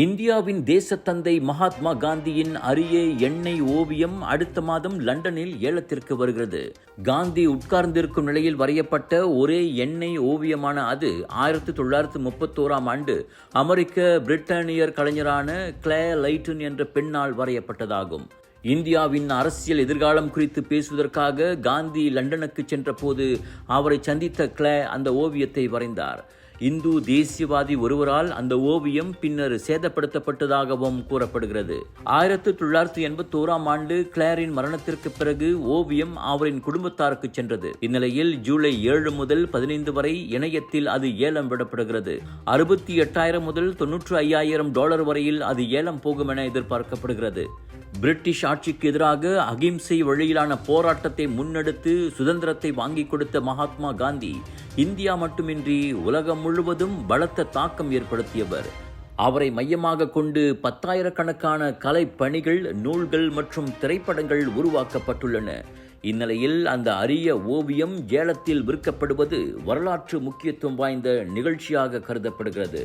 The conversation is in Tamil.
இந்தியாவின் தேசத்தந்தை மகாத்மா காந்தியின் அரிய எண்ணெய் ஓவியம் அடுத்த மாதம் லண்டனில் ஏலத்திற்கு வருகிறது. காந்தி உட்கார்ந்திருக்கும் நிலையில் வரையப்பட்ட ஒரே எண்ணெய் ஓவியமான அது 1931ஆம் ஆண்டு அமெரிக்க பிரிட்டானியர் கலைஞரான கிளே லைட்டன் என்ற பெண்ணால் வரையப்பட்டதாகும். இந்தியாவின் அரசியல் எதிர்காலம் குறித்து பேசுவதற்காக காந்தி லண்டனுக்கு சென்ற போது அவரை சந்தித்த கிளே அந்த ஓவியத்தை வரைந்தார். இந்து தேசியவாதி ஒருவரால் அந்த ஓவியம் பின்னர் சேதப்படுத்தப்பட்டதாகவும் கூறப்படுகிறது. 1981ஆம் ஆண்டு கிளேரின் மரணத்திற்கு பிறகு ஓவியம் அவரின் குடும்பத்தாருக்கு சென்றது. இந்நிலையில் ஜூலை 7 முதல் 15 வரை இணையத்தில் அது ஏலம் விடப்படுகிறது. 68,000 முதல் $95,000 வரையில் அது ஏலம் போகும் என எதிர்பார்க்கப்படுகிறது. பிரிட்டிஷ் ஆட்சிக்கு எதிராக அகிம்சை வழியிலான போராட்டத்தை முன்னெடுத்து சுதந்திரத்தை வாங்கிக் கொடுத்த மகாத்மா காந்தி இந்தியா மட்டுமின்றி உலகம் முழுவதும் பலத்த தாக்கம் ஏற்படுத்தியவர். அவரை மையமாக கொண்டு 10,000கணக்கான கலைப்பணிகள், நூல்கள் மற்றும் திரைப்படங்கள் உருவாக்கப்பட்டுள்ளன. இந்நிலையில் அந்த அரிய ஓவியம் ஏலத்தில் விற்கப்படுவது வரலாற்று முக்கியத்துவம் வாய்ந்த நிகழ்ச்சியாக கருதப்படுகிறது.